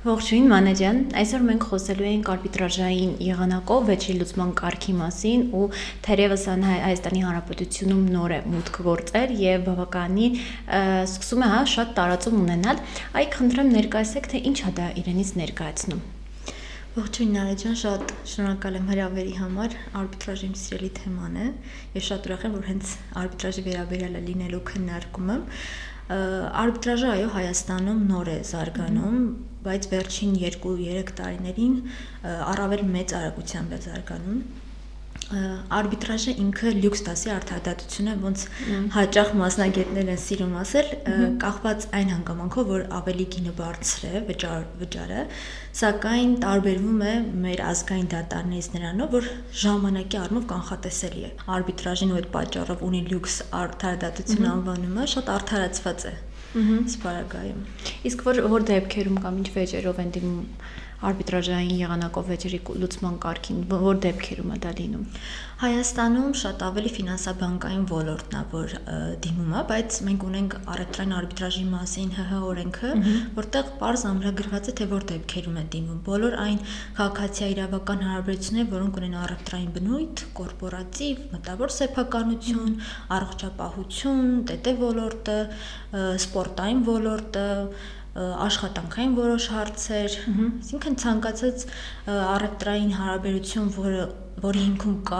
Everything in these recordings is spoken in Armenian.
Ողջույն Մանեջան, այսօր մենք խոսելու ենք արբիտրաժային եղանակով վեճի լուծման կարգի մասին ու թերևս Հայաստանի Հանրապետությունում նոր է մուտք գործել եւ բավականին սկսում է շատ տարածում ունենալ։ Այ խնդրեմ ներկայացեք, թե ինչ է դա իրենից ներկայացնում։ Ողջույն Նարեջան, շատ շնորհակալ եմ հրավերի համար, արբիտրաժը իմ սիրելի թեման է եւ շատ ուրախ եմ, որ հենց արբիտրաժի վերաբերյալ է լինելու քննարկումը։ Արբիտրաժը այո Հայաստանում նոր է զարգանում, բայց վերջին 2-3 տարիներին առավել մեծ արագությամբ է զարգանում։ Արբիտրաժը ինքը լյուքս դասի արդարադատություն է, ոնց հաճախ մասնագետներ են սիրում ասել, կախված այն հանգամանքով, որ ավելի գինը բարձր է վճարը, սակայն տարբերվում է մեր ազգային դատարաններից նրանով, որ ժամանակի առումով կանխատեսելի է։ Արբիտրաժին ու այդ պատճառով ունի լյուքս արդարադատություն անվանումը շատ արդարացված է սպարագայում։ Իսկ որ դեպքերում կամ ինչ վեճերով են դիմում արբիտրաժային եղանակով վեճերի լուծման կարգին, որ դեպքերում է դա լինում։ Հայաստանում շատ ավելի ֆինանսաբանկային ոլորտն է, որ դիմում է, բայց մենք ունենք առևտրային արբիտրաժի մասին ՀՀ օրենքը, որտեղ պարզ ամրագրված է, թե որ դեպքերում է դիմում։ Բոլոր այն քաղաքացիական հարաբերությունները, որոնք ունեն առևտրային բնույթ, կորպորատիվ, մտավոր սեփականություն, առողջապահություն, ՏՏ ոլորտը, սպորտային ոլորտը, աշխատանքային որոշ հարցեր, այսինքն ցանկացած առևտրային հարաբերություն, որի հիմքում կա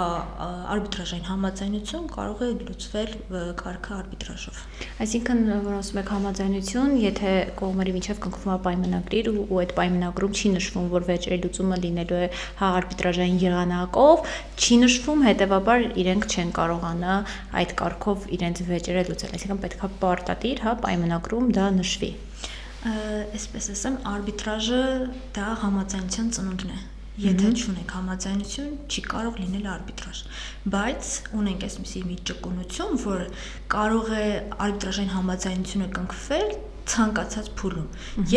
արբիտրաժային համաձայնություն, կարող է լուծվել կարգը արբիտրաժով։ Այսինքն, որ ասում եք համաձայնություն, եթե կողմերի միջև կնքվում է պայմանագիր ու այդ պայմանագրում չի նշվում, որ վեճերի լուծումը լինելու է արբիտրաժային եղանակով, չի նշվում, հետեւաբար իրենք չեն կարողանա այդ կարգով իրենց վեճերը լուծել։ Այսինքն պետք է պարտադիր, պայմանագրում դա նշվի։ Այսպես ասեմ, արբիտրաժը դա համաձայնության ծնունդն է։ Եթե չունենք համաձայնություն, չի կարող լինել արբիտրաժ։ Բայց ունենք այսպիսի մի ճկունություն, որ կարող է արբիտրաժային համաձայնությունը կնքվել ցանկացած փուլում,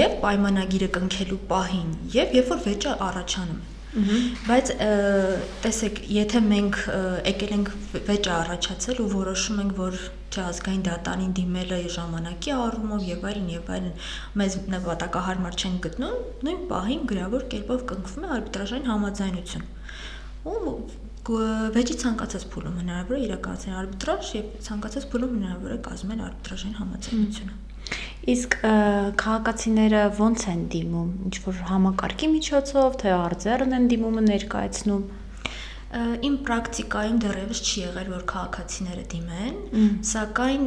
եւ պայմանագիրը կնքելու պահին, եւ երբ որ վեճը առաջանում է։ Բայց տեսեք, եթե մենք եկել ենք վեճը առաջացել ու որոշում ենք, որ ազգային դատարանին դիմելը ժամանակի առումով եւ այլն մեզ նպատակահարմար չեն գտնում, նույն պահին գրավոր կերպով կնքվում է արբիտրաժային համաձայնություն։ Ու վեճի ցանկացած փուլում հնարավոր է իրականացնել արբիտրաժ եւ ցանկացած փուլում հնարավոր է կազմել արբիտրաժային համաձայնությունը։ Իսկ քաղաքացիները ո՞նց են դիմում, ինչ որ համակարգի միջոցով, թե արձեռն են դիմումը ներկայացնում։ Իմ պրակտիկայում դեռևս չի եղել, որ քաղաքացիները դիմեն, սակայն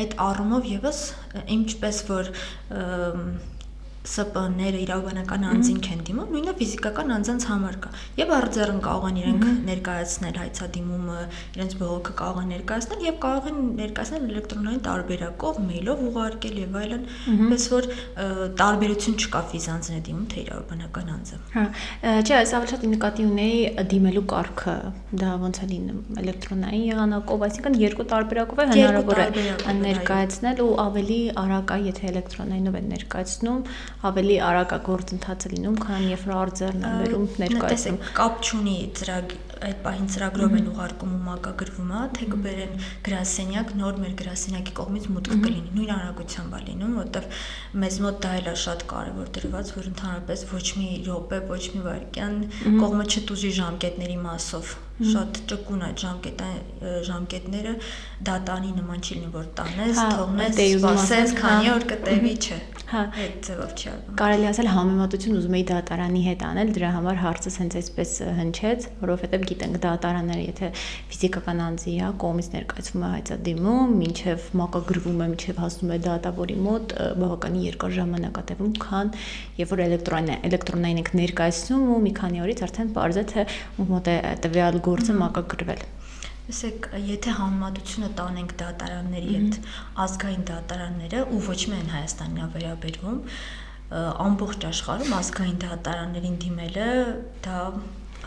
այդ առումով եւս ինչպես որ ՍՊ-ները իրավաբանական անձինք են դիմում, նույնը ֆիզիկական անձանց համար կա։ Եվ արձեռն կարող են իրենք ներկայացնել հայցադիմումը, իրենց բողոքը կարող են ներկայացնել եւ կարող են ներկայացնել էլեկտրոնային տարբերակով, մեյլով ուղարկել եւ այլն, պես որ տարբերություն չկա ֆիզանձն է դիմում, թե իրավաբանական անձը։ Չէ, այս ավելի շատ նկատի ունեի դիմելու կարգը, դա ոնց է լինում, էլեկտրոնային եղանակով, այսինքն երկու տարբերակով է հնարավոր է ներկայացնել ու ավելի արագ է, եթե էլեկտրոնայինով են ներկայացնում, ավելի արագ է գործընթացը լինում, քան երբ որ արձեռն են բերում ներկայացնում։ Կապ չունի այդ պահին ծրագրով են ուղարկում ու մակագրվում է, թե կբերեն գրասենյակ, նոր մեր գրասենյակի կողմից մուտք կլինի, նույն արագությամբ է լինում, որովհետև մեզ մոտ դա էլ է շատ կարևոր դրված, որ ընդհանրապես ոչ մի րոպե, ոչ մի վայրկյան կողմը չտուժի ժամկետների մասով։ Շատ ճկուն է ժամկետները դատարանի նման չի լինի, որ տանես, թողնես, սպասես, քանի օր կտևի, չէ։ Այդ ձևով չի արվում։ Կարելի ասել համեմատություն ուզում էի դատարանի հետ անել, դրա համար հարցս հենց այսպես հնչեց, որովհետև գիտենք դատարանները, եթե ֆիզիկական անձի կողմից ներկայացվում է հայցադիմում, մինչև մակագրվում է, մինչև հասնում է դատավորի մոտ, բավականին երկար ժամանակ է տևում, քան երբ որ էլեկտրոնային ենք ներկայացնում ու մի քանի օրից արդեն պարզ է, թե մոտ է տվյալ գործը մակագրվել։ Տեսեք, եթե համեմատությունը տանենք դատարանների հետ, ազգային դատարանները ու ոչ միայն Հայաստանին է վերաբերվում, ամբողջ աշխարհում ազգային դատարաններին դիմելը դա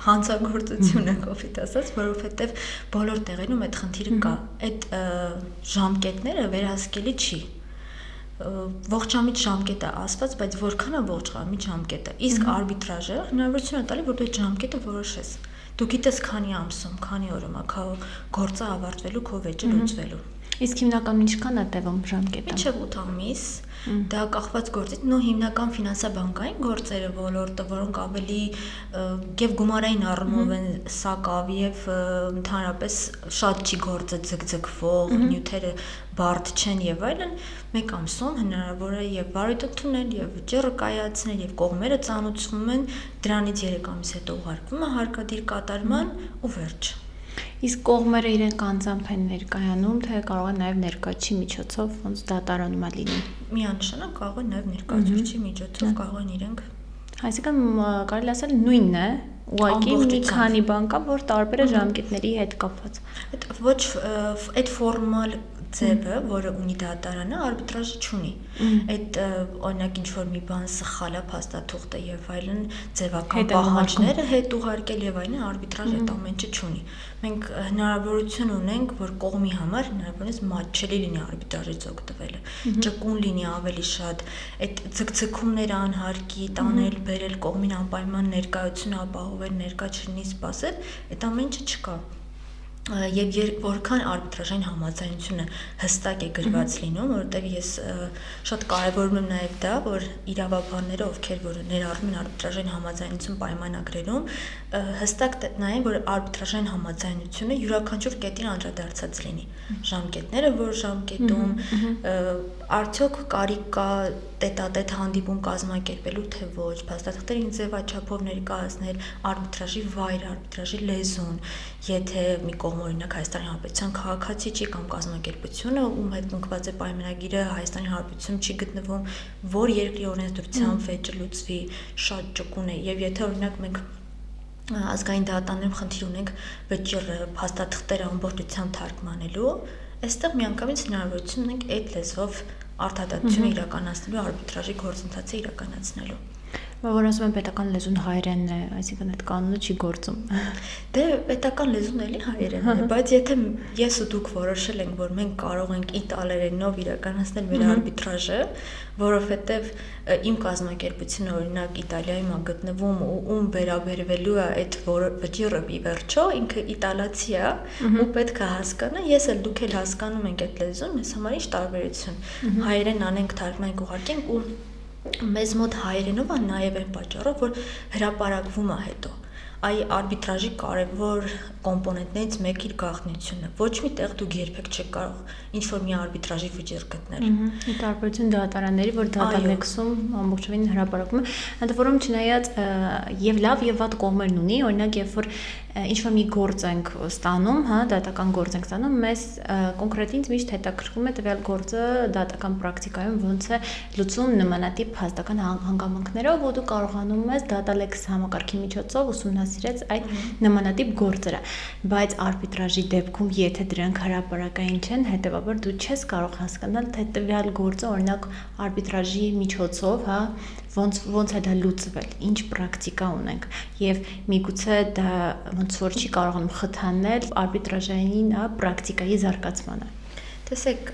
հանցագործություն է կոպիտ ասած, որովհետև բոլոր տեղերում այդ խնդիրը կա։ Այդ ժամկետները վերահսկելի չի։ Ողջամիտ ժամկետ է ասված, բայց որքան է ողջամիտ ժամկետը։ Իսկ արբիտրաժը հնարավորություն է տալի, որ դու այդ ժամկետը որոշես։ Դու գիտես քանի ամսում, քանի օրում է քո գործը ավարտվելու, քո վեճը լուծվելու։ Իսկ հիմնական ինչքան է տևում ժամկետը։ Մինչև 8 ամիս, դա կախված գործից, նո հիմնական ֆինանսաբանկային գործերը ոլորտը, որոնք ավելի եւ գումարային առումով են սակավ եւ ընդհանրապես շատ չի գործը ձգձգվող, նյութերը բարդ չեն եւ այլն, 1 ամսում հնարավոր է եւ վարույթ ընդունել եւ վճիռը կայացնել եւ կողմերը ծանոթվում են, դրանից 3 ամիս հետո ուղարկվում է հարկադիր կատարման ու վերջ։ Իսկ կողմերը իրենք անձամբ են ներկայանում, թե կարող են նաև ներկայացի միջոցով ոնց դատարանում է լինի։ Միանշանակ կարող են նաև ներկայացուցիչի միջոցով կարող են իրենք։ Այսինքն կարելի ասել նույնն է, ուղղակի մի քանի բան կա, որ տարբեր է ժամկետների հետ կապված։ Ոչ այդ ֆորմալ ձևը, որը ունի դատարանը, արբիտրաժը չունի։ Այդ օրինակ ինչ որ մի բան սխալ է, փաստաթուղթը եւ այլն, ձևական պահանջները հետ ուղարկել եւ այլն, արբիտրաժը այդ ամենը չունի։ Մենք հնարավորություն ունենք, որ կողմի համար հնարավորինս մատչելի լինի արբիտրաժից օգտվելը, ճկուն լինի ավելի շատ, այդ ձգձգումները անհարկի, տանել, բերել կողմին անպայման ներկայություն ապահովել, ներկա չլինի սպասել, այդ ամենը չկա։ Եվ որքան արբիտրաժային համաձայնությունը հստակ է գրված լինում, որովհետև ես շատ կարևորում եմ նաև դա, որ իրավաբանները, ովքեր որ ներառնում են արբիտրաժային համաձայնություն պայմանագրերում, հստակ նայեն, որ արբիտրաժային համաձայնությունը յուրաքանչյուր կետին անդրադարձած լինի։ Ժամկետները, որ ժամկետում, արդյոք կարիք կա տետատետ հանդիպում կազմակերպելու, թե ոչ, փաստաթղթերին ձևաչափով ներկայացնել արբիտրաժի վայրը, արբիտրաժի լեզուն, եթե մի կողմ օրինակ Հայաստանի Հանրապետության քաղաքացի չի կամ կազմակերպությունը, ում հետ կնքված է պայմանագիրը Հայաստանի Հանրապետությունում չի գտնվում, որ երկրի օրենսդրությամբ վեճը լուծվի, շատ ճկուն է, եւ եթե օրինակ մենք ազգային դատարանում խնդիր ունենք վճիռը, փաստաթղթերը ամբողջությամբ թարգմանելու, այստեղ միանգամից հնարավորություն ունենք այդ լեզվով արտադատությունը իրականացնելու, արբիտրաժի գործընթացը իրականացնելու։ Որ ասում են պետական լեզուն հայերենն է, այսինքն այդ կանոնը չի գործում։ Դե պետական լեզուն էլի հայերենն է, բայց եթե ես ու դուք որոշել ենք, որ մենք կարող ենք իտալերենով իրականացնել մեր արբիտրաժը, որովհետև իմ կազմակերպությունը օրինակ Իտալիայում է գտնվում ու ում վերաբերվելու է այդ վճիռը ի վերջո, ինքը իտալացի է ու պետք է հասկանա, ես էլ դուք էլ հասկանում ենք այդ լեզուն, մեզ համար ինչ տարբերություն։ Հայերեն անենք, թարգմանենք, ուղարկենք ու մեզ մոտ հայերենով է նաև այն պատճառով, որ հրապարակվում է հետո։ Այ արբիտրաժի կարևոր կոմպոնենտներից մեկը իր գաղտնիությունն է։ Ոչ մի տեղ դուք երբեք չեք կարող ինչ-որ մի արբիտրաժի վճիռ գտնել։ Ի տարբերություն դատարանների, որ դատարանեքսում ամբողջովին հրապարակվում է, ընդ որում չնայած եւ լավ եւ վատ կողմերն ունի, օրինակ երբ որ ինչ-որ մի գործ ենք ստանում, հա, դատական գործ ենք ստանում, մեզ կոնկրետ ինձ միշտ հետաքրքրում է տվյալ գործը դատական պրակտիկայում ոնց է լուծում նմանատիպ փաստական հանգամանքներով, ու դու կարողանում ես դատալեքս համակարգի միջոցով ուսումնասիրել այդ նմանատիպ գործերը, բայց արբիտրաժի դեպքում եթե դրանք հրապարակային չեն, հետեւաբար դու չես կարող հասկանալ, թե տվյալ գործը օրինակ արբիտրաժի միջոցով, հա, ոնց է դա լուծվել, ինչ պրակտիկա ունենք եւ միգուցե դա ոնց որ չի կարողանում խթանել արբիտրաժային պրակտիկայի զարգացմանը։ Տեսեք,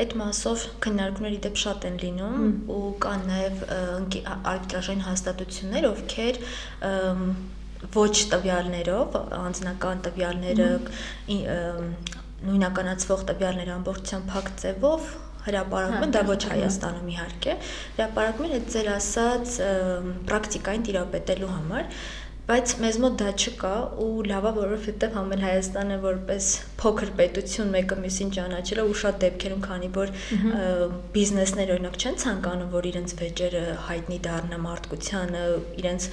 այդ մասով քննարկումների դեպ շատ են լինում ու կան նաև արբիտրաժային հաստատություններ, ովքեր ոչ տվյալներով, անձնական տվյալները, նույնականացվող տվյալները ամբողջությամբ փակ ձևով հրապարակում են, դա ոչ Հայաստանում իհարկե, հրապարակում են այդ ձեր ասած պրակտիկային տիրապետելու համար, բայց մեզ մոտ դա չկա ու լավա, որովհետև համել Հայաստանը որպես փոքր պետություն մեկը մյուսին ճանաչելը ու շատ դեպքերում, քանի որ բիզնեսներ օրինակ չեն ցանկանում, որ իրենց վեճերը հայտնի դառնա մարդկությանը, իրենց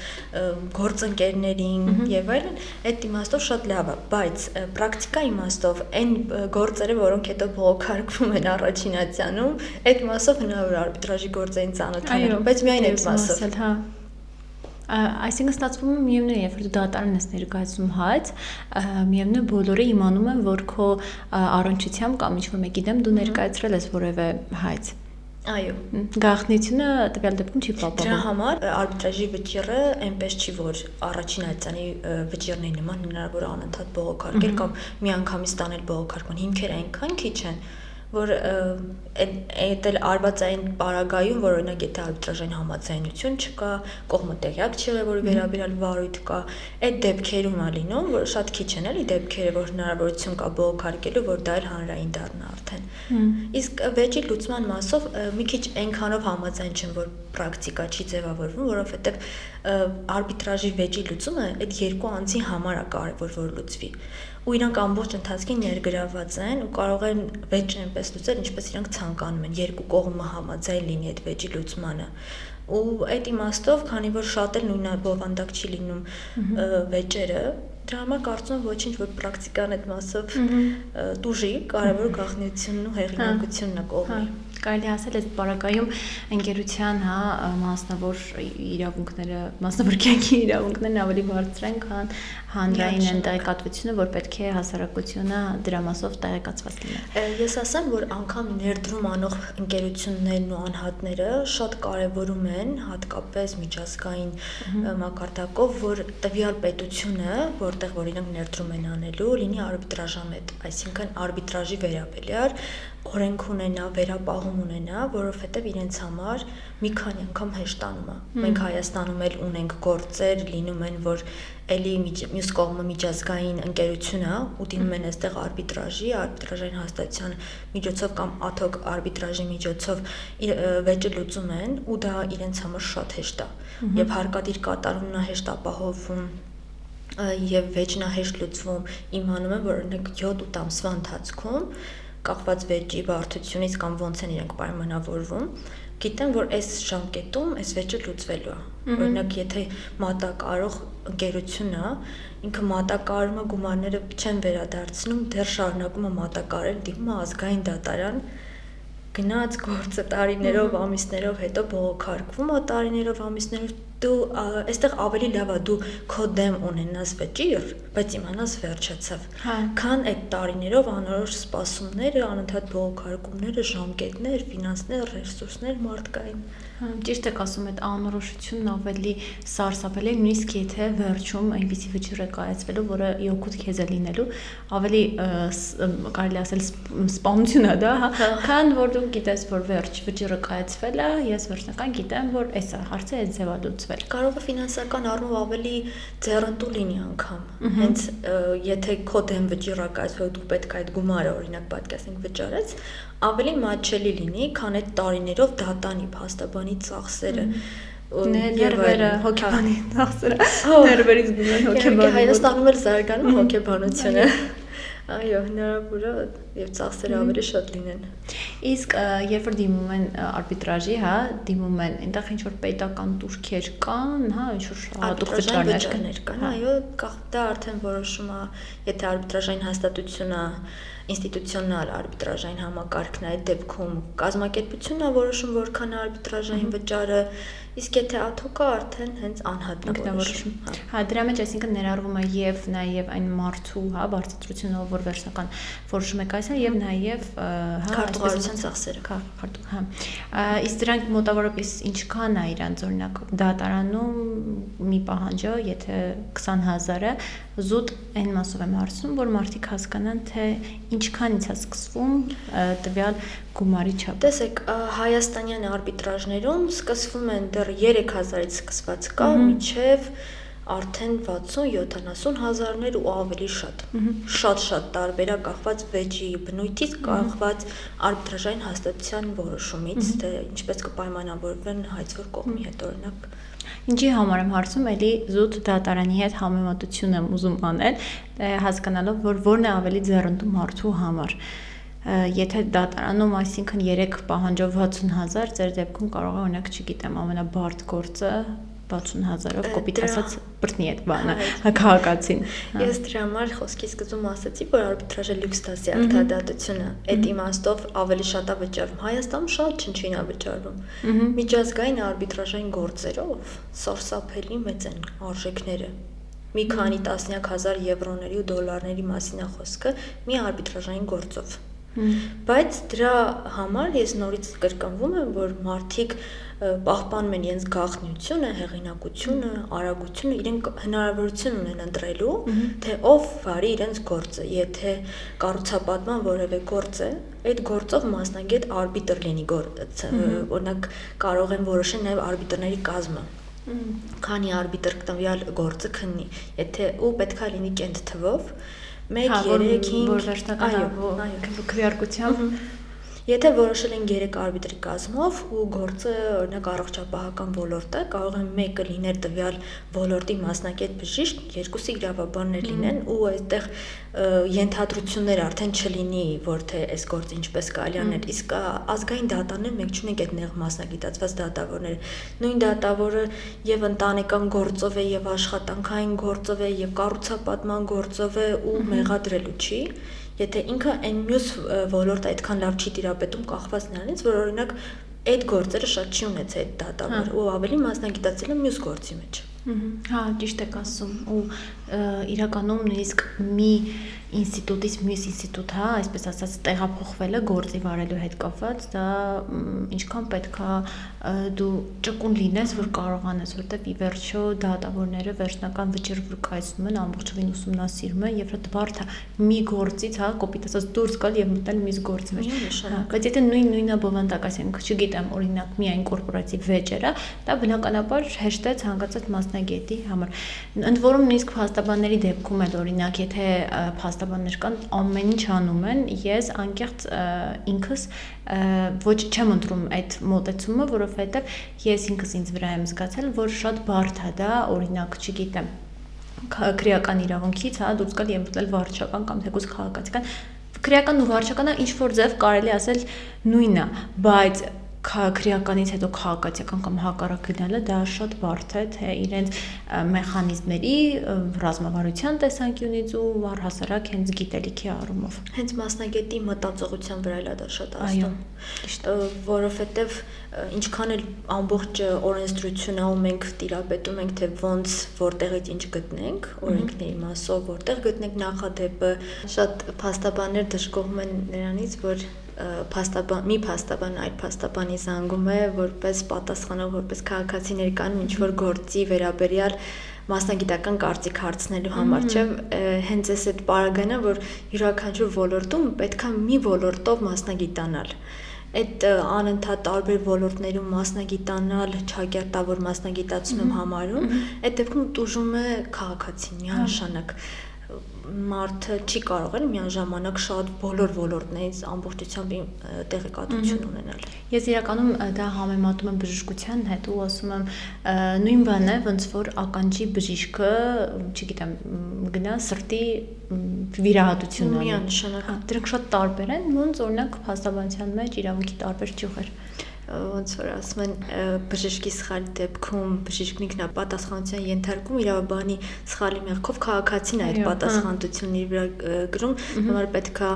գործընկերներին եւ այլն, այդ իմաստով շատ լավ է, բայց պրակտիկա իմաստով այն գործերը, որոնք հետո բողոքարկվում են առաջինացիանում, այդ մասով հնարավոր է արբիտրաժի գործերին ծանոթանալ, բայց միայն այդ մասով։ Այսինքն ստացվում է միևնույն, երբ որ դու դատարան ես ներկայացնում հայց, միևնույն բոլորը իմանում են, որ քո առնչությամբ կամ ինչ-որ մեկի դեմ դու ներկայացրել ես որևէ հայց։ Այո, գաղտնիությունը տվյալ դեպքում չի պահպանվում։ Դրա համար արբիտրաժի վճիռը այնպես չի, որ առաջին հայցանի վճիռների նման հնարավոր է անընդհատ բողոքարկել կամ միանգամից տանել բողոքարկման հիմքերը այնքան քիչ են, որ այդ էլ արվածային պարագայում, որ օրինակ եթե արբիտրաժային համաձայնություն չկա, կողմը տեղյակ չի եղել, որի վերաբերյալ վարույթ կա, այդ դեպքերում է լինում, որ շատ քիչ են էլի դեպքերը, որ հնարավորություն կա բողոքարկելու, որ դա էլ հանրային դառնա արդեն։ Իսկ վեճի լուծման մասով մի քիչ այնքանով համաձայն չեմ, որ պրակտիկա չի ձևավորվում, որովհետև արբիտրաժի վեճի լուծումը այդ երկու անձի համար է կարևոր որ լուծվի։ Ու իրանք ամբողջ ընթացքին ներգրավված են ու կարող են վեճը այնպես լուծել, ինչպես իրանք ցանկանում են, երկու կողմը համաձայն լինի այդ վեճի լուծմանը։ Ու այդ իմաստով, քանի որ շատ էլ նույնը բովանդակ չի լինում վեճերը, դրա համար կարծում եմ ոչինչ, որ պրակտիկան այդ մասով տուժի, կարևոր գաղտնիությունն ու հեղինակությունն է կողմի։ Կարելի ասել այս պարագայում ընկերության մասնավոր իրավունքները, մասնավոր կյանքի իրավունքներն ավելի բարձր են, քան հանրային տեղեկատվությունը, որ պետք է հասարակությունը դրա մասով տեղեկացված լինի։ Ես ասեմ, որ անգամ ներդրում անող ընկերություններն ու անհատները շատ կարևորում են, հատկապես միջազգային մակարդակով, որ տվյալ պետությունը, որտեղ որ իրենք ներդրում են անելու, լինի արբիտրաժամետ, այսինքն արբիտրաժի վերաբերյալ օրենք ունենա, վերապահում ունենա, որովհետև իրենց համար մի քանի անգամ հեշտանում է։ Մենք Հայաստանում էլ ունենք գործեր, լինում են, որ էլի մյուս կողմը միջազգային ընկերություն է, ու դիմում են այստեղ արբիտրաժային հաստատության միջոցով կամ ad-hoc արբիտրաժի միջոցով վեճը լուծում են, ու դա իրենց համար շատ հեշտ է։ Եվ հարկադիր կատարումն է հեշտ ապահովում եւ վեճն է հեշտ լուծվում, իմանում եմ, որ օրինակ 7-8 ամսվա ընթացքում կախված վեճի բարդությունից կամ ոնց են իրենք պայմանավորվում, գիտեմ, որ այս ժամկետում այս վեճը լուծվելու է։ Օրինակ, եթե մատակարող ընկերություն է, ինքը մատակարարումը գումարները չեն վերադարձնում, դեռ շարունակում է մատակարել, դիմում է ազգային դատարան, գնաց գործը տարիներով, ամիսներով, հետո բողոքարկվում է տարիներով, ամիսներով, դու այստեղ ավելի լավ է դու քո դեմ ունենաս վճիռ, բայց իմանաս վերջացավ, քան այդ տարիներով անորոշ սպասումները, անընդհատ բողոքարկումները, ժամկետներ, ֆինանսներ, ռեսուրսներ մարդկային։ Ճիշտ եք ասում, այդ անորոշությունն ավելի սարսափելի է, նույնիսկ եթե վերջում այնպիսի վճիռ է կայացվելու, որը օգուտ քեզ է լինելու, ավելի կարելի ասել սպանություն է դա, քան որ դու գիտես, որ վերջ վճիռը կայացվել է, ես վերջնական գիտեմ, որ այս հարցը այդ ձևա լուծվել։ Կարող է ֆինանսական առումով ավելի ձեռնտու լինի անգամ։ Հենց եթե քո դեմ վճիռ է կայացվել, դու պետք է այդ գումարը օրինակ պատկասենք վճարես, ավելի մատչելի լինի, քան այդ տարիներով դատանի, փաստաբանի ծախսերը։ Ներվերը, հոգեբանի ծախսերը, ներվերից գնում հոգեբանի։ Հայաստանում էլ զարգանում հոգեբանությունը։ Այո, հնարավոր է եւ ծախսերը ավելի շատ լինեն։ Իսկ երբ որ դիմում են արբիտրաժի, դիմում են, այնտեղ ինչ որ պետական տուրքեր կան, ինչ որ հատուկ վճարներ կան, այո, դա արդեն որոշում է, եթե արբիտրաժային հաստատությունը ինստիտուցիոնալ արբիտրաժային համակարգն է, այդ դեպքում կազմակերպությունն է որոշում որքան արբիտրաժային վճարը, իսկ եթե ad-hoc է արդեն հենց անհատն է որոշում։ Դրա մեջ այսինքն ներառվում է եւ նաեւ այն մարդու, բարձրացությունը, որ վերջնական որոշում է կայացել եւ նաեւ քարտուղարության ծախսերը։ Իսկ դրանք մոտավորապես ինչքան է իրանց օրինակ դատարանում մի պահանջը, եթե 20000-ը զուտ այն մասով եմ հարցնում, որ մարդիկ հասկանան, թե ինչքանից է սկսվում տվյալ գումարի չափը։ Տեսեք, հայաստանյան արբիտրաժներում սկսվում են դեռ 3000-ից սկսված կա, մինչև արդեն 60-70 հազարներ ու ավելի շատ։ Շատ տարբեր է կախված վեճի բնույթից, կախված արբիտրաժային հաստատության որոշումից, թե ինչպես կպայմանավորվեն հայցվոր կողմի հետ օրինակ։ Ինչի համար եմ հարցում, էլի զուտ դատարանի հետ համեմատություն եմ ուզում անել, հասկանալով, որ որն է ավելի ձեռնտու մարդու համար։ Եթե դատարանում, այսինքն 3 պահանջով 60000, ձեր դեպքում կարող է օրինակ, չգիտեմ, ամենաբարդ գործը 60000-ով կոպիտ ասած բրտնի այդ բանը, քաղաքացին։ Ես դրա համար խոսքի սկզբում ասացի, որ արբիտրաժը լյուքս դասի արտադատությունը, այդ իմաստով ավելի շատ է վճարվում։ Հայաստանում շատ չնչին է վճարվում։ Միջազգային արբիտրաժային գործերով սարսափելի մեծ են արժեքները։ Մի քանի տասնյակ հազար եվրոների ու դոլարների մասին է խոսքը մի արբիտրաժային գործով։ Բայց դրա համար ես նորից կրկնվում եմ, որ մարդիկ պահպանում են իրենց գաղտնիությունը, հեղինակությունը, արագությունը, իրենք հնարավորություն ունեն ընտրելու, թե ով վարի իրենց գործը, եթե կառուցապատման որևէ գործ է, այդ գործով մասնագետ արբիտր լինի, օրինակ կարող են որոշել նաև արբիտրների կազմը, քանի արբիտր տվյալ գործը քննի, եթե ու պետքա լինի կենտ թվով, 1, 3, 5, որ վերջնական քվեարկությամբ Եթե որոշել են 3 արբիտրի կազմով ու գործը օրինակ առողջապահական ոլորտ է, կարող են մեկը լինել տվյալ ոլորտի մասնակետ բժիշկ, երկուսը իրավաբաններ լինեն ու այդտեղ ենթադրություններ արդեն չլինի, որ թե այս գործը ինչպես կարելի անել, իսկ ազգային դատաներ մենք չունենք այդ նեղ մասնագիտացված դատավորները։ Նույն դատավորը եւ ընտանեկան գործով է, եւ աշխատանքային գործով է, եւ կառուցապատման գործով է ու մեղադրելու չի։ Եթե ինքը այն մյուս ոլորտը այդքան լավ չի տիրապետում կախված նրանից, որ օրինակ այդ գործերը շատ չի ունեցել այդ դատավորը ու ավելի մասնագիտացել է մյուս գործի մեջ։ Հա, ճիշտ եք ասում ու իրականում նույնիսկ մի ինստիտուտից մյուս ինստիտուտ, հա, այսպես ասած, տեղափոխվելը գործի վարելու հետ կապված, դա ինչքան պետքա դու ճկուն լինես, որ կարողանես, որտեվ ի վերջո դատավորները վերջնական վճիռ վրկայացնում են, ամբողջովին ուսումնասիրում են եւ դա բարդ է մի գործից, հա, կոպիտ ասած դուրս գալ եւ մտնել մյուս գործի մեջ։ Բայց եթե նույնա բովանդակ ասենք, չգիտեմ, օրինակ միայն կորպորատիվ վեճերը, դա բնականաբար հեշտ է ցանկացած մասնագետի համար։ Ընդ որում նույնիսկ փաստաբանների դեպքում էլ օրինակ, եթե փաստաբաններ կան, ամեն ինչ անում են, ես անկեղծ ինքս ոչ չեմ ընտրում այդ մոտեցումը, որովհետև ես ինքս ինձ վրա եմ զգացել, որ շատ բարդ է դա, օրինակ, չգիտեմ, քրեական իրավունքից, հա, դուրս գալ եւ մտնել վարչական կամ թեկուզ քաղաքացիական, քրեական ու վարչականը ինչ որ ձև կարելի ասել նույնն է, բայց քրեականից հետո քաղաքացիական կամ հակառակ գնալը դա շատ բարդ է, թե իրենց մեխանիզմների ռազմավարության տեսանկյունից ու առհասարակ հենց գիտելիքի առումով։ Հենց մասնագետի մտածողության վրա էլ է դա շատ ազդում, որովհետև ինչքան էլ ամբողջ օրենսդրությունը ու մենք տիրապետում ենք, թե ոնց որտեղից ինչ գտնենք, օրենքների մասով որտեղ գտնենք նախադեպը, շատ փաստաբաններ դժգոհում են նրանից, որ մի փաստաբան այլ փաստաբանի զանգում է որպես պատասխանող, որպես քաղաքացիներ կան ինչ-որ գործի վերաբերյալ մասնագիտական կարծիք հարցնելու համար, չէ՞, հենց այս այդ պարագայնը, որ յուրաքանչյուր ոլորտում պետքա մի ոլորտով մասնագիտանալ։ Այդ անընդհատ տարբեր ոլորտներում մասնագիտանալ, չակերտավոր մասնագիտացում եմ համարում, այդ դեպքում տուժում է քաղաքացին միանշանակ։ Մարդը չի կարող էլ միաժամանակ շատ բոլոր ոլորտներից ամբողջությամբ տեղեկատվություն ունենալ։ Ես իրականում դա համեմատում եմ բժշկության հետ ու ասում եմ նույն բանն է, ոնց որ ականջի բժիշկը, չգիտեմ, գնա սրտի վիրահատություն ունի։ Միանշանակ։ Դրանք շատ տարբեր են, ոնց օրինակ փաստաբանության մեջ իրավունքի տարբեր ճյուղեր։ Ոնց որ ասում են բժշկի սխալի դեպքում բժիշկն ինքն է պատասխանատվության ենթարկում, իրավաբանի սխալի մեղքով քաղաքացին է այդ պատասխանատվությունն իր վրա գրում, համար պետքա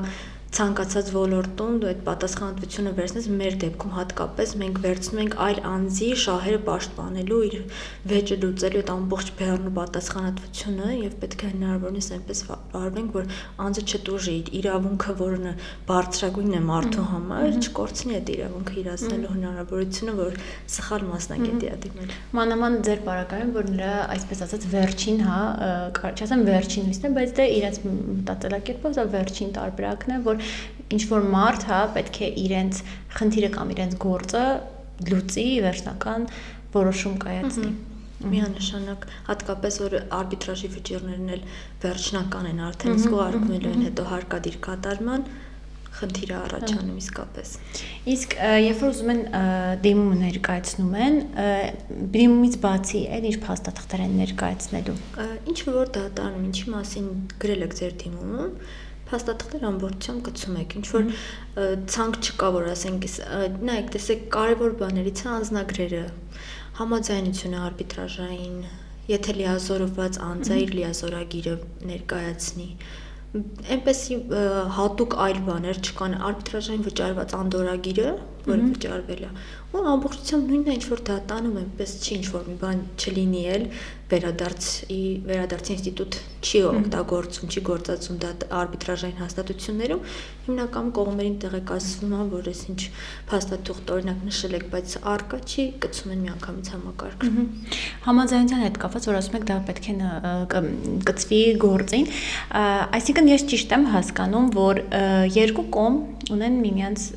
ցանկացած ոլորտում դու այդ պատասխանատվությունը վերցնես, մեր դեպքում հատկապես մենք վերցնում ենք այլ անձի շահերը պաշտպանելու, իր վեճը լուծելու այդ ամբողջ բեռնու պատասխանատվությունը եւ պետք է հնարավորինս այնպես վարվենք, որ անձը չտուժի իր իրավունքը, որը բարձրագույնն է մարդու համար, չկորցնի այդ իրավունքը իրացնելու հնարավորությունը, որ սխալ մասնագետի է դիմել։ Մանավանդ ձեր պարագայում, որ նրա այսպես ասած վերջին, հա, չասեմ վերջին լիստն է, բայց դա իրենց մտածելակերպով դա վերջին տարբերակն է, որ ինչ որ մարդ, հա, պետք է իրենց խնդիրը կամ իրենց գործը լուծի, վերջնական որոշում կայացնի։ Միանշանակ, հատկապես որ արբիտրաժի վճիռներն էլ վերջնական են արդեն, իսկ ուղարկվելու են հետո հարկադիր կատարման, խնդիր է առաջանում իսկապես։ Իսկ երբ որ ուզում են դիմումը ներկայացնում են, դիմումից բացի այլ ինչ փաստաթղթեր են ներկայացնելու։ Ինչ որ դատարանում, ինչի մասին գրել եք ձեր դիմումում, փաստաթղթեր ամբողջությամբ գցում եք, ինչ որ ցանկ չկա, որ ասենք, նայեք, տեսեք, կարևոր բաներից է անձնագրերը, համաձայնությունը արբիտրաժային, եթե լիազորված անձը իր լիազորագիրը ներկայացնի, այնպեսի հատուկ այլ բաներ չկան, արբիտրաժային վճարված անդորրագիրը, որը վճարվել է։ Ու ամբողջությամբ նույնն է, ինչ որ դատանում են, պես չի ինչ որ մի բան չլինի էլ, վերադարձի ինստիտուտ չի օգտագործում, չի գործածում դա արբիտրաժային հաստատություններում, հիմնական կողմերին տեղեկացվում է, որ այսինչ փաստաթուղթ օրինակ նշել եք, բայց արկա չի, կցում են միանգամից համակարգ։ Համաձայնության հետ կապված, որ ասում եք դա պետք է կցվի գործին, այսինքն ես ճիշտ եմ հասկանում, որ երկու կողմ ունեն միմյանց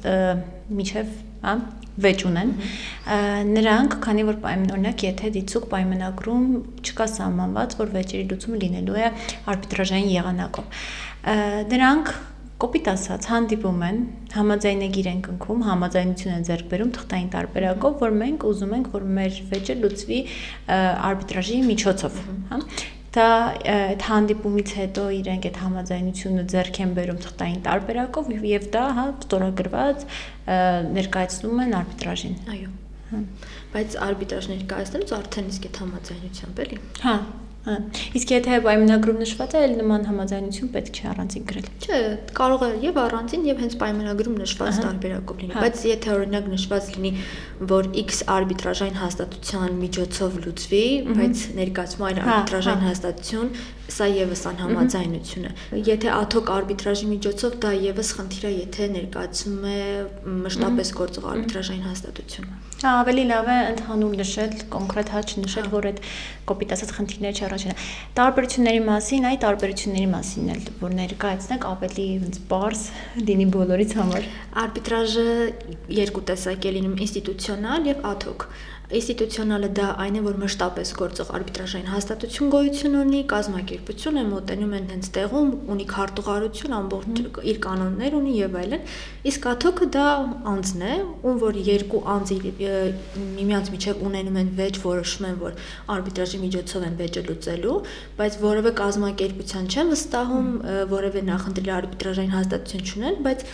միջև, հա, վեճ ունեն, նրանք, քանի որ օրինակ, եթե դիցուկ պայմանագրում չկա սահմանված, որ վեճերի լուծումը լինելու է արբիտրաժային եղանակով, նրանք կոպիտ ասած հանդիպում են, համաձայնագիր են կնքում, համաձայնություն են ձեռք բերում թղթային տարբերակով, որ մենք ուզում ենք, որ մեր վեճը լուծվի արբիտրաժի միջոցով, հա։ Դա այդ հանդիպումից հետո իրենք այդ համաձայնությունը ձեռք են բերում թղթային տարբերակով եւ դա, հա, ստորագրված ներկայացնում են արբիտրաժին։ Այո։ Բայց արբիտրաժ ներկայացնելուց արդեն իսկ այդ համաձայնությամբ էլի։ Հա։ Իսկ եթե պայմանագրում նշված է, նման համաձայնություն պետք չէ առանցին գրել։ Չէ, կարող է եւ առանցին եւ հենց պայմանագրում նշված տարբերակով լինի, բայց եթե օրինակ նշված լինի, որ X արբիտրաժային հաստատության միջոցով լուծվի, բայց ներկայացում այլ արբիտրաժային հաստատություն, սա եւս անհամաձայնություն է։ Եթե աթոք արբիտրաժի միջոցով դա եւս խնդիր է, եթե ներկայացում է մշտապես գործող արբիտրաժային հաստատություն։ Ավելի լավ է ընդհանուր նշել, կոնկրետ հաճ նշել, որ այդ կոպիտ ասած խնդիրները չառաջանա։ Տարբերությունների մասին, այ տարբերությունների մասին էլ որ ներկայացնեք ավելի ոնց բարձ լինի բոլորից համար։ Արբիտրաժը երկու տեսակ է լինում՝ ինստիտուցիոնալ եւ աթոք։ Ինստիտուցիոնալը դա այն է, որ մշտապես գործող արբիտրաժային հաստատություն գոյություն ունի, կազմակերպություն է, մոտենում են հենց տեղում, ունի քարտուղարություն, ամբողջ իր կանոններ ունի եւ այլն։ Իսկ աթոքը դա անձն է, ում որ երկու անձի միմյանց միջև ունենում են վեճ, որոշում են, որ արբիտրաժի միջոցով են վեճը լուծելու, բայց որևէ կազմակերպության չեն վստահում, որևէ նախընտրելի արբիտրաժային հաստատություն չունեն, բայց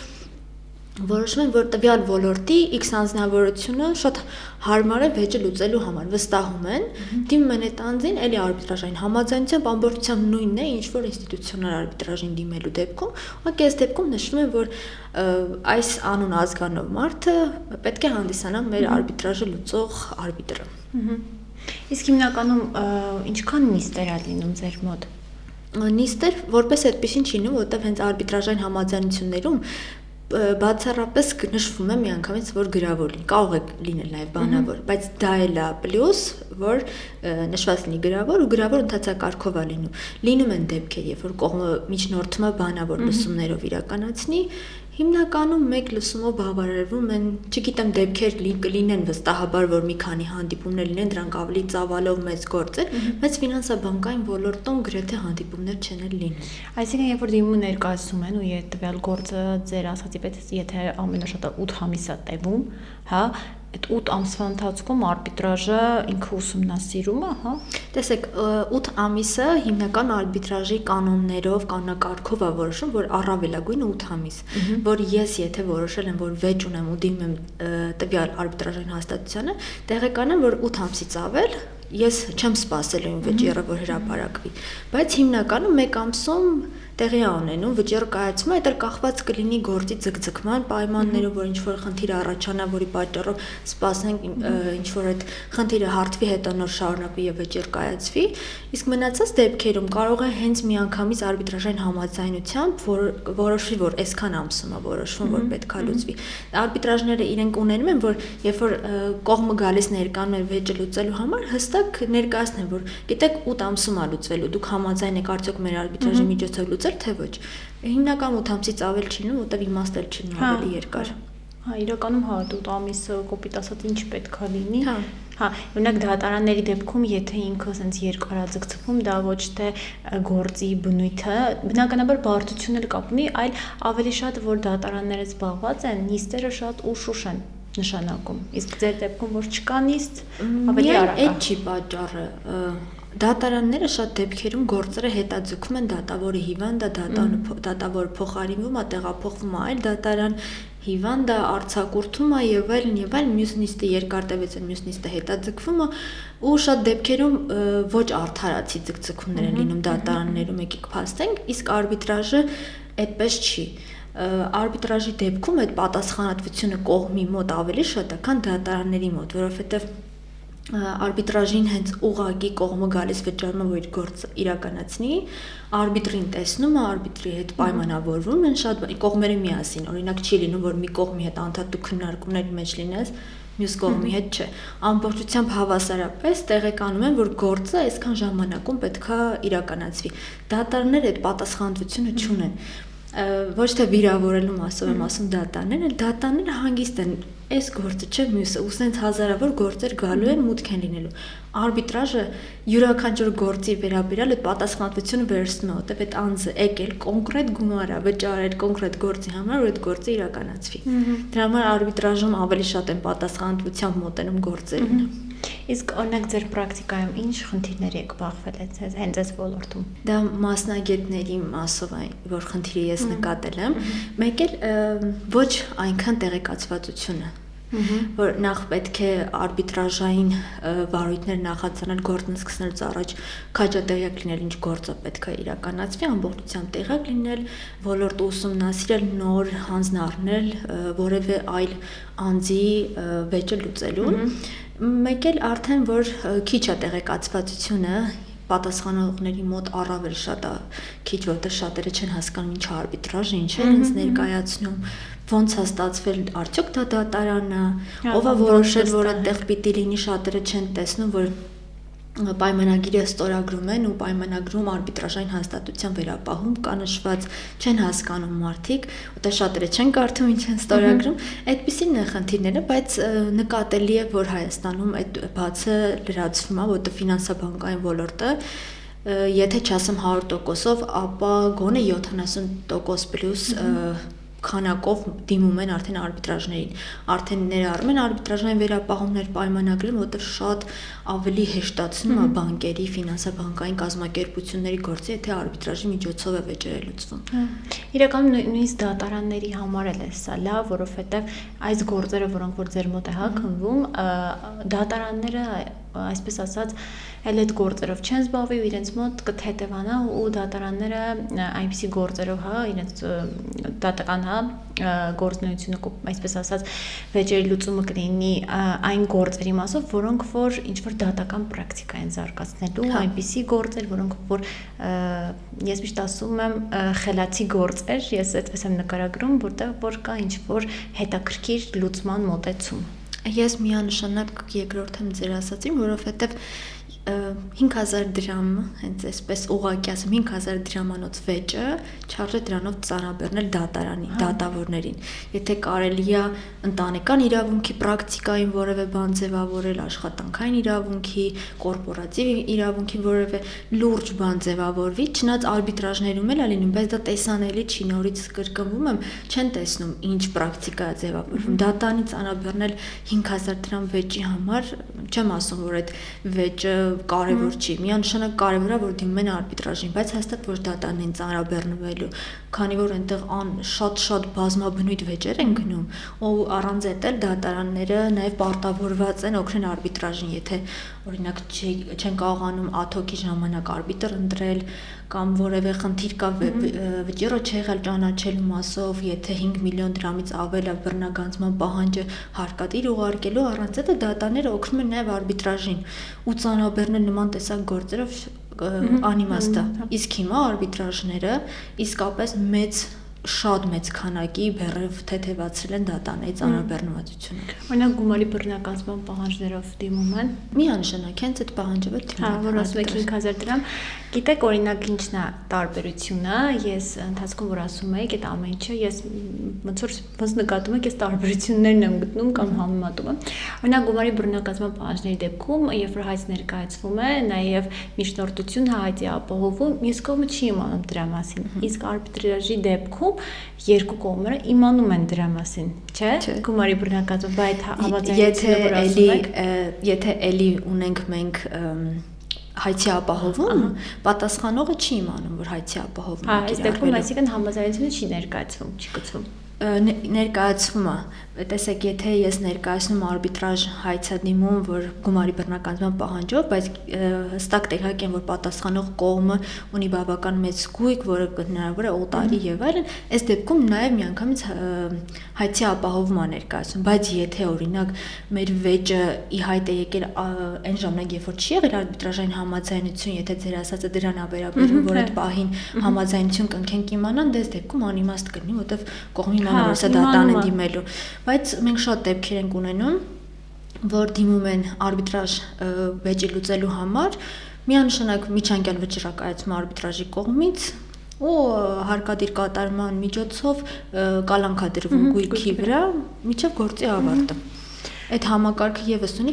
որոշում են, որ տվյալ ոլորտի X անձնավորությունը շատ հարմար է վեճը լուծելու համար, վստահում են, դիմում են այդ անձին, էլի արբիտրաժային համաձայնությամբ ամբողջությամբ նույնն է, ինչ որ ինստիտուցիոնալ արբիտրաժին դիմելու դեպքում, ուղղակի այս դեպքում նշվում է, որ այս անուն ազգանով մարդը պետք է հանդիսանա մեր արբիտրաժը լուծող արբիտրը։ Իսկ հիմնականում ինչքան նիստեր է լինում ձեր մոտ։ Նիստեր որպես այդպեսին չի լինում, որովհետև հենց արբիտրաժային համաձայնություններում բացառապես նշվում է միանգամից, որ գրավոր լինի, կարող է լինել նաև բանավոր, բայց դա էլ է պլյուս, որ նշված լինի գրավոր ու գրավոր ընթացակարգով է լինում։ Լինում են դեպքեր, երբ որ կողմը միջնորդումը բանավոր լսումներով իրականացնի, հիմնականում մեկ լսումով բավարարվում են, չգիտեմ, դեպքեր կլինեն վստահաբար, որ մի քանի հանդիպումներ լինեն, դրանք ավելի ծավալով մեծ գործեր, բայց ֆինանսաբանկային ոլորտում գրեթե հանդիպումներ չեն լինում։ Այսինքն, երբ որ դիմում ներկայացում են ու տվյալ գործը ձեր ասացի պես եթե ամենաշատը 8 ամիս է տևում, հա, այդ 8 ամսվա ընթացքում արբիտրաժը ինքը ուսումնասիրում է, հա։ Տեսեք, 8 ամիսը հիմնական արբիտրաժի կանոններով, կանոնակարգով է որոշում, որ առավելագույնը 8 ամիս, որ ես եթե որոշել եմ, որ վեճ ունեմ ու դիմում եմ տվյալ արբիտրաժային հաստատությանը, տեղեկանեմ, որ 8 ամսից ավել ես չեմ սպասելու իմ վճիռը, որ հրապարակվի, բայց հիմնականում 1 ամսում տեղի է ունենում վճիռ կայացումը, այդ կախված կլինի գործի ձգձգման պայմաններով, որ ինչ որ խնդիր առաջանա, որի պատճառով սպասենք ինչ որ այդ խնդիրը հարթվի, հետո նոր շարունակվի եւ վճիռ կայացվի, իսկ մնացած դեպքերում կարող է հենց միանգամից արբիտրաժային համաձայնությամբ որոշվի, որ այսքան ամսում է որոշվում, որ պետք է լուծվի։ Արբիտրաժները իրենք ունենում են, որ երբ որ կողմը գալիս ներկայանում է վեճը լուծելու համար, հստակ ներկայացնեն, որ գիտեք 8 ամսում է լուծվելու, դուք համաձայն եք արդյոք մեր արբիտրաժի միջոցով թե ոչ։ Հիմնական 8 ամսից ավել չի լինում, որտեղ իմաստ էլ չի լինում ավելի երկար։ Հա, իրականում հա 8 ամիսը կոպիտ ասած ինչ պետք է լինի։ Հա, օրինակ դատարանների դեպքում, եթե ինքը ասենց երկար է ձգձգում, դա ոչ թե գործի բնույթը, բնականաբար բարդություն էլ կապ ունի, այլ ավելի շատ որ դատարանները զբաղված են, նիստերը շատ ուշ են նշանակում։ Իսկ ձեր դեպքում որ չկա նիստ, ավելի արագ է։ Այդ չի պատճառը։ Դատարանները շատ դեպքերում գործերը հետաձգում են դատավորի հիվանդը, դատավորը փոխարինվում է, տեղափոխվում է այլ դատարան, հիվանդը արձակուրդում է եւ այլն, մյուս նիստը երկար տևեց, մյուս նիստը հետաձգվում է ու շատ դեպքերում ոչ արդարացի ձգձգումներ են լինում դատարաններում, եկեք փաստենք, իսկ արբիտրաժը այդպես չի։ արբիտրաժի դեպքում այդ պատասխանատվությունը կողմի մոտ ավելի շատ է, քան դատարանների մոտ, որովհետև արբիտրաժին հենց ուղղակի կողմը գալիս վճարումը, որ իր գործը իրականացնի, արբիտրին տեսնում է, արբիտրի հետ պայմանավորվում են շատ կողմերը միասին, օրինակ չի լինում, որ մի կողմի հետ անդադու քննարկումների մեջ լինես, մյուս կողմի հետ չէ, ամբողջությամբ հավասարապես տեղեկանում են, որ գործը այսքան ժամանակում պետքա իրականացվի, դատարանները այդ պատասխանատվությունը չունեն, ոչ թե վիրավորելու մասով եմ ասում դատարանները հանգիստ են այս գործը չէ մյուսը, ու սենց հազարավոր գործեր գալու են մուտք են լինելու։ Արբիտրաժը յուրաքանչյուր գործի վերաբերյալ այդ պատասխանատվությունը վերցնում է, որտեղ այդ անձը եկել կոնկրետ գումար է վճարել կոնկրետ գործի համար, որ այդ գործը իրականացվի։ Դրա համար արբիտրաժում ավելի շատ են պատասխանատվությամբ մոտենում գործերին։ Իսկ օրինակ ձեր պրակտիկայում ինչ խնդիրների եք բախվել հենց այս ոլորտում։ Դա մասնագետների մասով է, որ խնդիրը ես նկատել եմ, մեկ էլ ոչ այնքան տեղեկացվածությունը, որ նախ պետք է արբիտրաժային վարույթներ նախաձեռնել գործն սկսելուց առաջ քաջատեղյակ լինել, ինչ գործը պետք է իրականացվի, ամբողջությամբ տեղյակ լինել, ոլորտը ուսումնասիրել, նոր հանձնառնել որևէ այլ անձի վեճը լուծելուն, մեկ էլ արդեն որ քիչ է տեղեկացվածությունը պատասխանողների մոտ առավել շատ է քիչ, որտեղ շատերը չեն հասկանում ինչ արբիտրաժ, ինչ է ինձ ներկայացնում, ոնց է ստացվել, արդյոք դա դատարանն է, ով է որոշել, որ այդտեղ պիտի լինի, շատերը չեն տեսնում, որ պայմանագիրը ստորագրում են ու պայմանագրում արբիտրաժային հաստատության վերապահում կա նշված, չեն հասկանում մարդիկ, որտեղ շատերը չեն կարդում ինչ են ստորագրում, այդպիսին է խնդիրները, բայց նկատելի է, որ Հայաստանում այդ բացը լրացվում է, որտեղ ֆինանսաբանկային ոլորտը եթե չասեմ 100%-ով, ապա գոնե 70% պլյուս քանակով դիմում են արդեն արբիտրաժներին, արդեն ներառում են արբիտրաժային վերապահումներ պայմանագրում, որտեղ շատ ավելի հեշտացնում է բանկերի, ֆինանսաբանկային կազմակերպությունների գործը, եթե արբիտրաժի միջոցով է վեճերը լուծվում։ Իրականում նույնիսկ դատարանների համար էլ է սա լավ, որովհետև այս գործերը, որոնք որ ձեր մոտ է քննվում, դատարանները, այսպես ասած, էլ այդ գործերով չեն զբաղվի ու իրենց մոտ կթեթևանա ու դատարանները այնպիսի գործերով, իրենց դատական, գործունեությունը, այսպես ասած, վեճերի լուծումը կլինի այն գործերի մասով, որոնք որ ինչ որ դատական պրակտիկա են զարգացնելու, այնպիսի գործեր, որոնք որ ես միշտ ասում եմ խելացի գործեր, ես այդպես եմ նկարագրում, որտեղ որ կա ինչ որ հետաքրքիր լուծման մոտեցում։ Ես միանշանակ երկրորդ եմ ձեր ասացին, որովհետև 5000 դրամ, հենց այսպես ուղղակի ասեմ, 5000 դրամանոց վեճը չարժե դրանով ծանրաբեռնել դատարանին, դատավորներին։ Եթե կարելի է ընտանեկան իրավունքի պրակտիկային որևէ բան ձևավորել, աշխատանքային իրավունքի, կորպորատիվ իրավունքի որևէ լուրջ բան ձևավորվի, չնայած արբիտրաժներում էլ է լինում, բայց դա տեսանելի չի, նորից կրկնվում եմ, չեն տեսնում ինչ պրակտիկա է ձևավորվում։ Դատարանի ծանրաբեռնել 5000 դրամ վեճի համար, չեմ ասում, որ այդ վեճը կարևոր չի, միանշանակ կարևոր է, որ դիմում են արբիտրաժին, բայց հաստատ ոչ դատարանին ծանրաբեռնվելու, քանի որ այնտեղ շատ բազմաբնույթ վեճեր են գնում, ու առանց այդ էլ դատարանները նաև պարտավորված են օգնել արբիտրաժին, եթե օրինակ չեն կարողանում ad-hoc-ի ժամանակ արբիտր ընտրել կամ որևէ խնդիր կա վճիռը չեղել ճանաչելու մասով, եթե 5 միլիոն դրամից ավել է բռնագանձման պահանջը հարկադիր ուղարկելու, առանց այդ դատարանները օգնում են նաև արբիտրաժին ու ծանրաբեռնել նման տեսակ գործերով անիմաստ է։ Իսկ հիմա արբիտրաժները իսկապես շատ մեծ քանակի բեռև թեթևացրել են դատարանի ծանրաբեռնվածությունը։ Օրինակ գումարի բռնագանձման պահանջներով դիմում են։ Միանշանակ հենց այդ պահանջով դիմում են։ Որ ասում եք 5000 դրամ, գիտեք օրինակ ինչն է տարբերությունը, ես ընթացքում որ ասում եի, այդ ամեն ինչը ես ոնց որ նկատում եք, ես տարբերություններն եմ գտնում կամ համեմատում եմ։ Օրինակ գումարի բռնագանձման պահանջների դեպքում, երբ որ հայց ներկայացվում է, նաև միջնորդություն հայցի ապահովում, մյուս կողմը չի իմանում դրա մասին։ Իսկ արբիտրաժի դեպքում երկու կողմերը իմանում են դրա մասին, չէ՞։ Գումարի բռնագանձումը, բայց համաձայնությունը որ ասում եք, եթե էլի ունենք մենք հայցի ապահովում, պատասխանողը չի իմանում, որ հայցի ապահովում է։ Այս դեպքում այսինքն համաձայնությունը չի ներկայացվում, չի գծվում։ Ներկայացումը, տեսեք, եթե ես ներկայացնում արբիտրաժ հայցադիմում, որ գումարի բռնականության պահանջով, բայց հստակ տեղյակ եմ, որ պատասխանող կողմը ունի բավական մեծ գույք, որը հնարավոր է օտարի եւ այլն, այս դեպքում նաեւ միանգամից հայցի ապահովում է ներկայացում, բայց եթե օրինակ մեր վեճը ի հայտ է եկել այն ժամանակ, երբ որ չի եղել արբիտրաժային համաձայնություն, եթե ձեր ասածը դրան է վերաբերում, որ այդ պահին համաձայնություն կնքենք իմանան, դες դեպքում անիմաստ կլինի, որտեվ կողմի Սա դատան են դիմելու, բայց մենք շատ դեպքեր ենք ունենում, որ դիմում են արբիտրաժ վեճի լուծելու համար, միանշանակ միջանկյալ վճռակայացում արբիտրաժի կողմից ու հարկադիր կատարման միջոցով կալանք է դրվում գույքի վրա, մինչև գործի ավարտը։ Այդ համակարգը եւս ունի,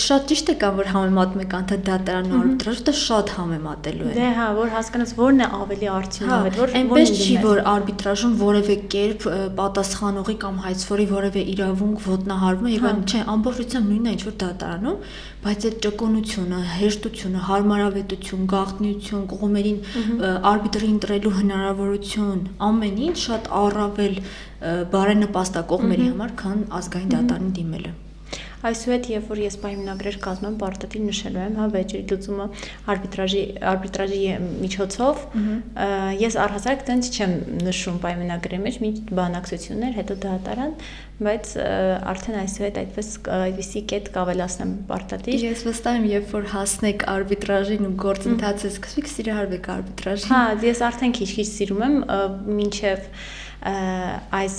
շատ ճիշտ է կան, որ համեմատում եք անդադար դատարանն ու արբիտրաժը, դա շատ համեմատելու է։ Դե հա, որ հասկանաս որն է ավելի արդյունավետ, որ այնպես չի, որ արբիտրաժում որևէ կերպ պատասխանողի կամ հայցվորի որևէ իրավունք ոտնահարվում է եւ այն չէ, ամբողջությամբ նույնն է ինչ որ դատարանում, բայց այդ ճկունությունը, հեշտությունը, հարմարավետություն, գաղտնիություն, կողմերին արբիտրի ընտրելու հնարավորություն, ամեն ինչ շատ առավել բարենպաստ է կողմերի համար, քան ազգային դատարանի դիմելը։ Այսուհետ, երբ որ ես պայմանագրեր կազմեմ, պարտադիր նշելու եմ, հա, վեճի լուծումը արբիտրաժի միջոցով, ես առհասարակ տենց չեմ նշում պայմանագրերի մեջ, մի բանակցություններ, հետո դատարան, բայց արդեն այսուհետ այդպիսի կետ կավելացնեմ պարտադիր։ Ես վստահ եմ, երբ որ հասնեք արբիտրաժին ու գործընթացը սկսվի, կսիրահարվեք արբիտրաժին։ Հա, ես արդեն քիչ-քիչ սիրում եմ, մինչև այս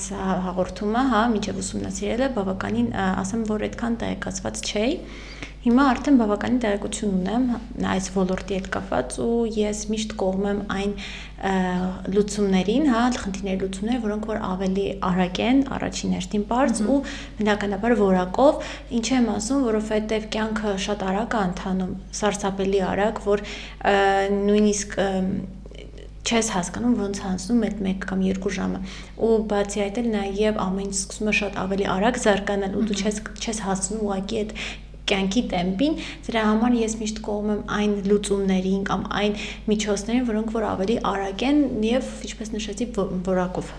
հաղորդումը, հա, մինչև ուսումնասիրելը բավականին ասեմ, որ այդքան տեղեկացված չէի։ Հիմա արդեն բավականին տեղեկություն ունեմ այս ոլորտի հետ կապված ու ես միշտ կողմ եմ այն լուծումներին, հա, խնդիրների լուծումները, որոնք որ ավելի արագ են, առաջին հերթին բարձ ու բնականաբար որակով, ինչ եմ ասում, որովհետև կյանքը շատ արագ է ընթանում, սարսափելի արագ, որ նույնիսկ չես հասկանում ոնց անցնում այդ 1 կամ 2 ժամը ու բացի այդ էլ նաև ամեն ինչ սկսում է շատ ավելի արագ զարգանալ ու դու չես հասնում ուղղակի այդ կյանքի տեմպին, դրա համար ես միշտ կողմ եմ այն լուծումներին կամ այն միջոցներին, որոնք որ ավելի արագ են եւ ինչպես նշեցի որակով։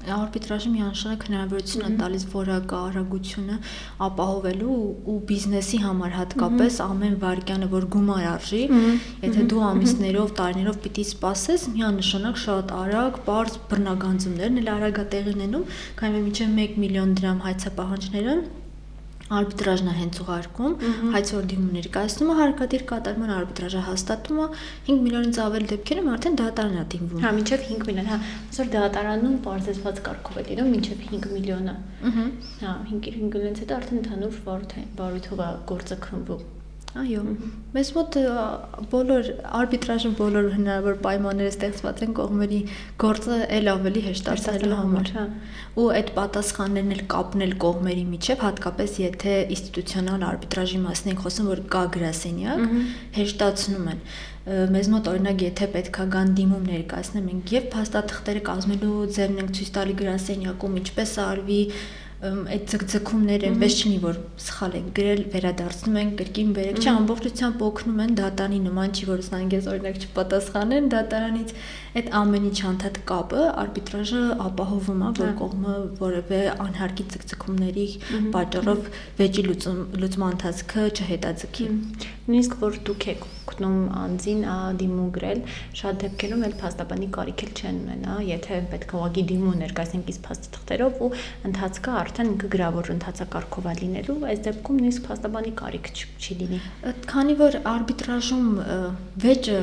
Արբիտրաժը միանշանակ հնարավորություն է տալիս որակը, արագությունը ապահովելու ու բիզնեսի համար հատկապես ամեն վայրկյանը, որ գումար արժի, եթե դու ամիսներով, տարիներով պիտի սպասես, միանշանակ շատ արագ, պարզ բռնագանձումներն էլ արագ է տեղի ունենում, քանի որ մինչև 1 միլիոն դրամ հայցապահանջները արբիտրաժն է հենց ուղարկում, հայցվոր դիմում ներկայացնում է հարկադիր կատարման արբիտրաժը հաստատում է 5 միլիոնից ավել դեպքերում արդեն դատարան է դիմվում։ Հա, մինչև 5 միլիոն, հա, այսօր դատարանում բարձրացված կարգով է լինում մինչև 5 միլիոնը։ Հա, 5 միլիոնից հետո արդեն ընդհանուր վարույթով է գործը քննվում։ Այո, մեզ մոտ բոլոր արբիտրաժում բոլոր հնարավոր պայմանները ստեղծված են կողմերի գործը էլ ավելի հեշտացնելու համար։ Ու այդ պատասխաններն էլ կապնել կողմերի միջև, հատկապես եթե ինստիտուցիոնալ արբիտրաժի մասին ենք խոսում, որ կա գրասենյակ, հեշտացնում են։ Մեզ մոտ օրինակ եթե պետքա գան դիմում ներկայացնեն, մենք եւ փաստաթղթերը կազմելու ձևն ենք ցույց տալի գրասենյակում, ինչպես արվի այդ ցկցկումները այնպես չնի որ սխալ են գրել վերադարձնում են կրկին բերեք չէ ամբողջությամբ օգնում են դատարանի նման չի որ զանգես օրինակ չպատասխանեն դատարանից այդ ամեն ինչ անդադ կապը արբիտրաժը ապահովում է որ կողմը որևէ անհարկի ցկցկումների պատճառով վեճի լուծման ընթացքը չհետաձգի նույնիսկ որ դուք եք օգնում անձին դիմում գրել շատ դեպքերում էլ փաստաբանի կարիք էլ չեն ունենա եթե պետք է ուղղակի դիմում ներկայացնենք իսկ փաստաթղթերով ու ընթացքը արդեն ինքը գրավոր ընթացակարգով է լինելու, այս դեպքում նույնիսկ փաստաբանի կարիք չի լինի։ Քանի որ արբիտրաժում վեճը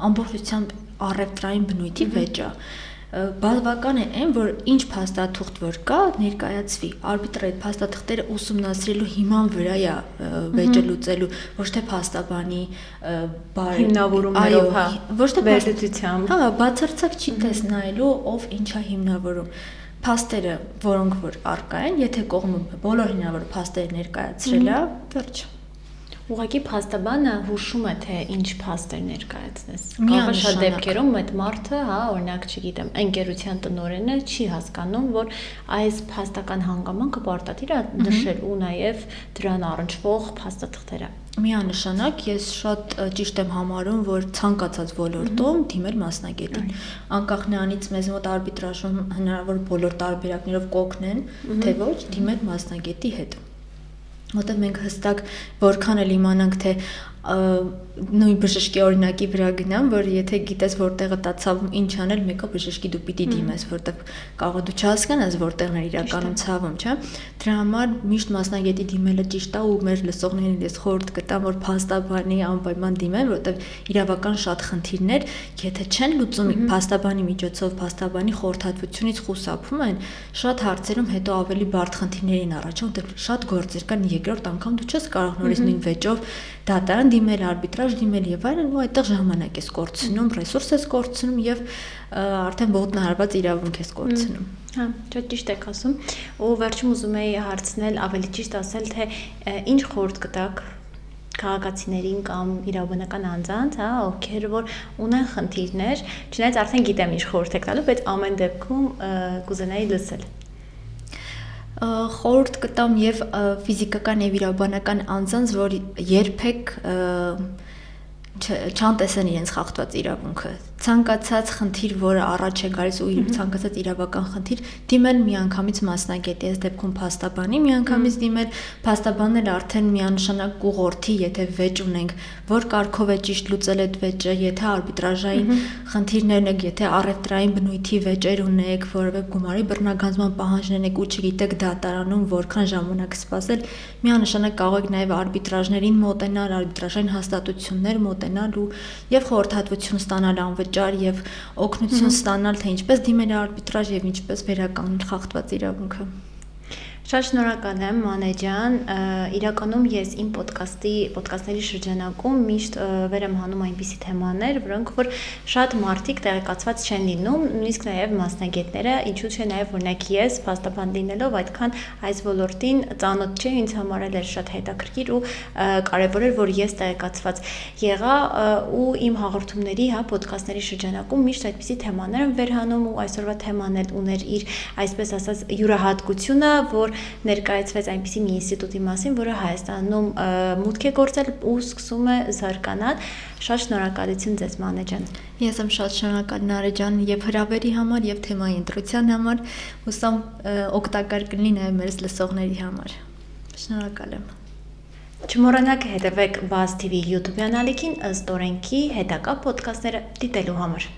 ամբողջությամբ առևտրային բնույթի վեճ է, բավական է այն, որ ինչ փաստաթուղթ որ կա, ներկայացվի։ Արբիտրը այդ փաստաթղթերը ուսումնասիրելու հիման վրա է վեճը լուծելու, ոչ թե փաստաբանի հիմնավորումներով, ոչ թե վերլուծությամբ։ Հա, բացարձակ չի տեսնայելու ով ինչա հիմնավորում։ Փաստերը, որոնք որ առկա են, եթե կողմը բոլոր հնարավոր փաստերը ներկայացրել է, վերջ։ Ուղղակի փաստաբանը հուշում է թե ինչ փաստեր ներկայացնես։ Կարող է շատ դեպքերում այդ մարդը, հա, օրինակ, չգիտեմ, ընկերության տնօրենը չի հասկանում, որ այս փաստական հանգամանքը պարտադիր է նշել ու նաև դրան առնչվող փաստաթղթերը։ Միանշանակ ես շատ ճիշտ եմ համարում, որ ցանկացած ոլորտում դիմել մասնագետին։ Անկախ նրանից մեզ մոտ արբիտրաժում հնարավոր բոլոր տարբերակներով կօգնեն, թե ոչ, դիմել մասնագետի հետ։ Որտեղ մենք հստակ որքան էլ իմանանք, թե նույն բժշկի օրինակի վրա գնամ, որ եթե գիտես որտեղը տա ցավում ինչ անել, մեկը բժշկի դու պիտի դիմես, որտեղ կարող դու չհասկանաս որտեղն է իրականում ցավում, չէ՞։ Դրա համար միշտ մասնագետի դիմելը ճիշտ է ու մեր լսողներին ես խորհուրդ կտամ, որ փաստաբանի անպայման դիմեն, որտեղ իրավական շատ խնդիրներ, եթե չեն լուծում փաստաբանի միջոցով, փաստաբանի խորհրդատվությունից խուսափում են, շատ հարցերում հետո ավելի բարդ խնդիրներին առաջանում, որտեղ շատ գործեր կան, երկրորդ անգամ դու չես կարող նորից նույն վեճով դատարան դիմել, արբիտրաժ դիմել եւ այլն, ու այդտեղ ժամանակ ես կորցնում, ռեսուրս ես կորցնում եւ արդեն ոտնահարված իրավունք ես կորցնում։ Հա, շատ ճիշտ եք ասում։ Ու վերջում ուզում եի հարցնել, ավելի ճիշտ ասել, թե ինչ խորհուրդ կտաք քաղաքացիներին կամ իրավաբանական անձանց, հա, ովքեր որ ունեն խնդիրներ, չնայած արդեն գիտեմ ինչ խորհուրդ եք տալու, բայց ամեն դեպքում կուզենայի լսել։ Խորհուրդ կտամ եւ ֆիզիկական եւ իրավաբանական անձանց, որ երբեք չանտեսեն իրենց խախտված իրավունքը։ Ցանկացած խնդիր, որը առաջ է գալիս ու ցանկացած իրավական խնդիր, դիմել միանգամից մասնագետի, այս դեպքում փաստաբանի միանգամից դիմել, փաստաբանն էլ արդեն միանշանակ կուղղորդի, եթե վեճ ունենք, որ կարգով է ճիշտ լուծել այդ վեճը, եթե արբիտրաժային խնդիրներն եք, եթե առևտրային բնույթի վեճեր ունեք, որևէ գումարի բռնագանձման պահանջներ եք ու չգիտեք դատարանում որքան ժամանակ սպասել, միանշանակ կարող եք նաև արբիտրաժներին մոտենալ, արբիտրաժային հաստատություններ մոտենալ ու եւ խորհրդատվություն ստանալ անվճար եւ օգնություն ստանալ, թե ինչպես դիմել արբիտրաժ եւ ինչպես վերականգնել խախտված իրավունքը։ Շատ շնորհակալ եմ, Մանե ջան, իրականում ես իմ ոդկասթների շրջանակում միշտ վեր եմ հանում այնպիսի թեմաներ, որոնք որ շատ մարդիկ տեղեկացված չեն լինում, նույնիսկ նաև մասնագետները, ինչու՞ չէ նաև օրինակ ես փաստաբան լինելով այդքան այս ոլորտին ծանոթ չէի, ինձ համար էլ էր շատ հետաքրքիր ու կարևոր էր, որ ես տեղեկացված եղա ու իմ հաղորդումների, հա, ոդկասթների շրջանակում միշտ այդպիսի թեմաներ եմ վեր հանում ու այսօրվա թեման էլ ուներ իր, այսպես ասած, յուրահատկությունը, որ ներկայացվեց այնպիսի մի ինստիտուտի մասին, որը Հայաստանում մուտք է գործել ու սկսում է զարգանալ։ Շատ շնորհակալություն ձեզ, Մանե ջան։ Ես եմ շատ շնորհակալ Նարե ջան եւ հրավերի համար եւ թեմայի ընտրության համար, հուսամ օգտակար կլինի նաեւ մեր լսողների համար։ Շնորհակալ եմ։ Չմոռանաք հետևեք Buzz TV YouTube ալիքին ըստ օրենքի հետագա ոդկասթները դիտելու համար։